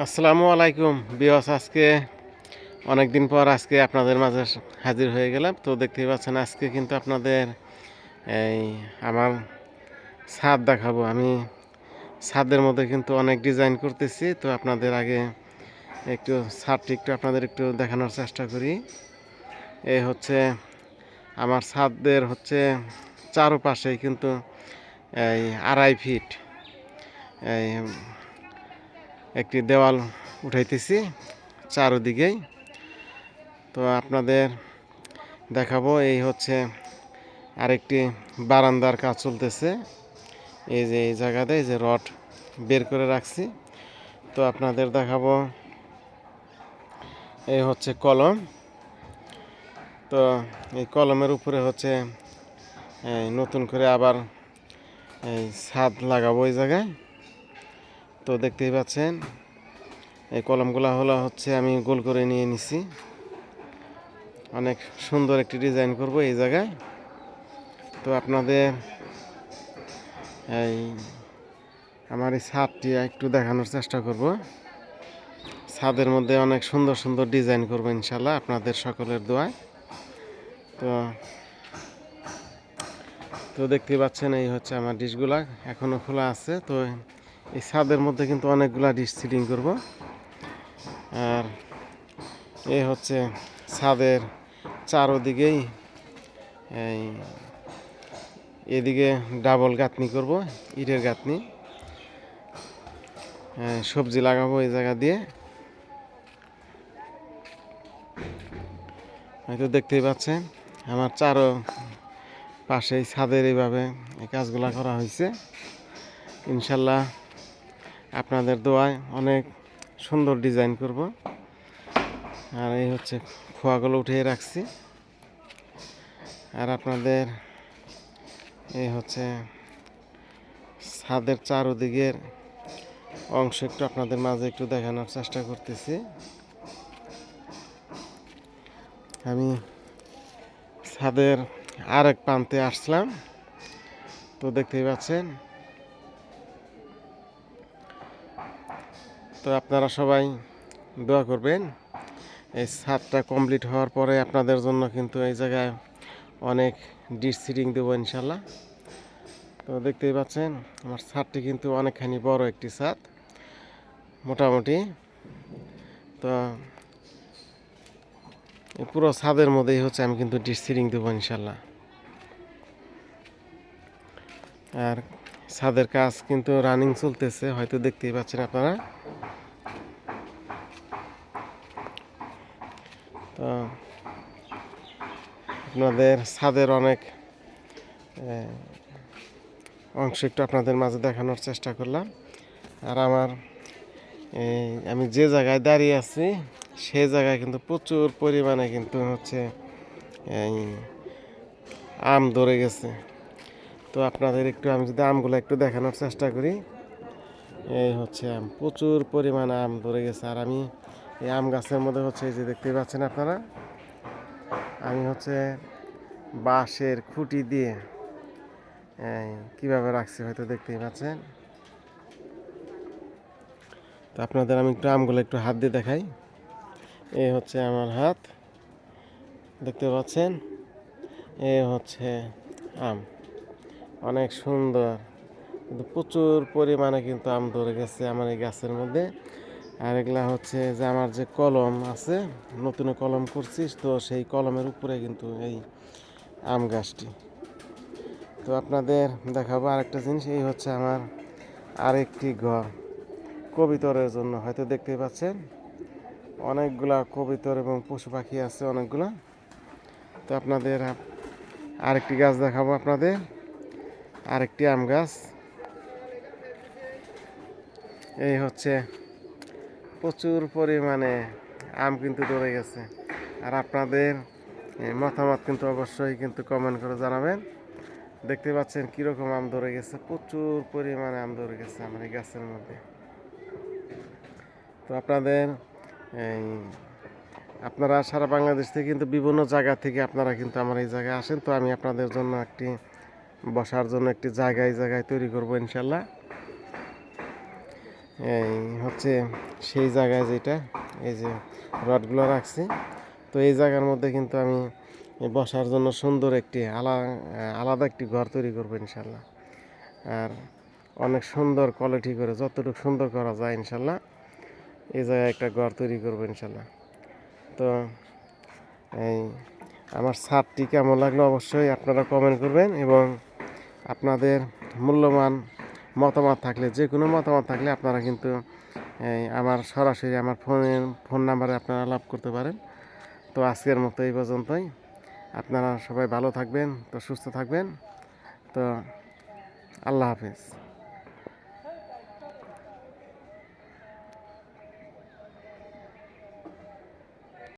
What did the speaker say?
আসসালামু আলাইকুম বিয়স। আজকে অনেক দিন পর আজকে আপনাদের মাঝে হাজির হয়ে গেলাম। তো দেখতেই পাচ্ছেন আজকে কিন্তু আপনাদের এই আমার ছাদ দেখাবো। আমি ছাদের মধ্যে কিন্তু অনেক ডিজাইন করতেছি। তো আপনাদের আগে একটু ছাদটি একটু আপনাদের একটু দেখানোর চেষ্টা করি। এই হচ্ছে আমার ছাদের হচ্ছে চারপাশেই কিন্তু এই 2.5 ফিট এই একটি দেওয়াল উঠাইতেছি চারদিকেই। তো আপনাদের দেখাবো এই হচ্ছে আরেকটি বারান্দার কাজ চলতেছে। এই যে এই জায়গাতে এই যে রড বের করে রাখছি। তো আপনাদের দেখাবো এই হচ্ছে কলম। তো এই কলমের উপরে হচ্ছে নতুন করে আবার এই ছাদ লাগাবো এই জায়গায়। তো দেখতেই পাচ্ছেন এই কলমগুলো হচ্ছে আমি গোল করে নিয়ে নিছি। অনেক সুন্দর একটি ডিজাইন করব এই জায়গায়। তো আপনাদের এই আমার এই ছাদটি একটু দেখানোর চেষ্টা করব। ছাদের মধ্যে অনেক সুন্দর সুন্দর ডিজাইন করব ইনশাল্লাহ আপনাদের সকলের দোয়ায়। তো তো দেখতেই পাচ্ছেন এই হচ্ছে আমার ডিশগুলা এখনও খোলা আছে। তো এই ছাদের মধ্যে কিন্তু অনেকগুলা ডিশ সিটিং করব। আর এই হচ্ছে ছাদের চারোদিকেই এই এদিকে ডাবল গাঁথনি করব, ইটের গাঁথনি। সবজি লাগাবো এই জায়গা দিয়ে। হয়তো দেখতেই পাচ্ছেন আমার চারো পাশেই ছাদের এইভাবে এই কাজগুলা করা হয়েছে। ইনশাল্লাহ আপনাদের দোয়ায় অনেক সুন্দর ডিজাইন করব। আর এই হচ্ছে খোয়াগুলো উঠিয়ে রাখছি। আর আপনাদের এই হচ্ছে ছাদের চারদিকের অংশ একটু আপনাদের মাঝে একটু দেখানোর চেষ্টা করতেছি। আমি ছাদের আরেক প্রান্তে আসলাম। তো দেখতেই পাচ্ছেন। তো আপনারা সবাই দোয়া করবেন। এই ছাদটা কমপ্লিট হওয়ার পরে আপনাদের জন্য কিন্তু এই জায়গায় অনেক ডিশ সিটিং দেবো ইনশাল্লাহ। তো দেখতেই পাচ্ছেন আমার ছাদটি কিন্তু অনেকখানি বড় একটি ছাদ মোটামুটি। তো এই পুরো ছাদের মধ্যেই হচ্ছে আমি কিন্তু ডিশ সিটিং দেবো ইনশাল্লাহ। আর ছাদের কাজ কিন্তু রানিং চলতেছে, হয়তো দেখতেই পাচ্ছেন আপনারা। তো আপনাদের ছাদের অনেক অংশ একটু আপনাদের মাঝে দেখানোর চেষ্টা করলাম। আর আমার আমি যে জায়গায় দাঁড়িয়ে আছি সেই জায়গায় কিন্তু প্রচুর পরিমাণে কিন্তু হচ্ছে এই আম ধরে গেছে। তো আপনাদের একটু আমি যদি আমগুলো একটু দেখানোর চেষ্টা করি। এই হচ্ছে আম, প্রচুর পরিমাণে আম ধরে গেছে। আর আমি এই আম গাছের মধ্যে হচ্ছে এই যে দেখতে পাচ্ছেন আপনারা, আমি হচ্ছে বাঁশের খুঁটি দিয়ে কিভাবে রাখছি হয়তো দেখতেই পাচ্ছেন। তো আপনাদের আমি একটু আমগুলো একটু হাত দিয়ে দেখাই। এই হচ্ছে আমার হাত, দেখতে পাচ্ছেন। এই হচ্ছে আম, অনেক সুন্দর কিন্তু প্রচুর পরিমাণে কিন্তু আম ধরে গেছে আমার এই গাছের মধ্যে। আর এগুলা হচ্ছে যে আমার যে কলম আছে, নতুন কলম করছিস, তো সেই কলমের উপরে কিন্তু এই আম গাছটি। তো আপনাদের দেখাবো আরেকটা জিনিস। এই হচ্ছে আমার আরেকটি ঘর কবিতরের জন্য, হয়তো দেখতেই পাচ্ছেন অনেকগুলা কবিতর এবং পশু পাখি আছে অনেকগুলা। তো আপনাদের আরেকটি গাছ দেখাবো আপনাদের, আরেকটি আম গাছ। এই হচ্ছে প্রচুর পরিমাণে আম কিন্তু ধরে গেছে। আর আপনাদের মতামত কিন্তু অবশ্যই কিন্তু কমেন্ট করে জানাবেন। দেখতে পাচ্ছেন কীরকম আম ধরে গেছে, প্রচুর পরিমাণে আম ধরে গেছে আমার এই গাছের মধ্যে। তো আপনাদের এই আপনারা সারা বাংলাদেশ থেকে কিন্তু বিভিন্ন জায়গা থেকে আপনারা কিন্তু আমার এই জায়গায় আসেন। তো আমি আপনাদের জন্য একটি বসার জন্য একটি জায়গায় তৈরি করব ইনশাল্লাহ। এই হচ্ছে সেই জায়গায় যেটা এই যে রডগুলো রাখছি। তো এই জায়গার মধ্যে কিন্তু আমি বসার জন্য সুন্দর একটি আলাদা একটি ঘর তৈরি করবো ইনশাল্লাহ। আর অনেক সুন্দর কোয়ালিটি করে যতটুকু সুন্দর করা যায় ইনশাল্লাহ এই জায়গায় একটা ঘর তৈরি করবো ইনশাল্লাহ। তো এই আমার ছাদটি কেমন লাগলো অবশ্যই আপনারা কমেন্ট করবেন, এবং আপনাদের মূল্যবান মতামত থাকলে, যে কোনো মতামত থাকলে আপনারা কিন্তু আমার সরাসরি আমার ফোন নাম্বারে আপনারা লাভ করতে পারেন। তো আজকের মতো এই পর্যন্তই। আপনারা সবাই ভালো থাকবেন, তো সুস্থ থাকবেন। তো আল্লাহ হাফেজ।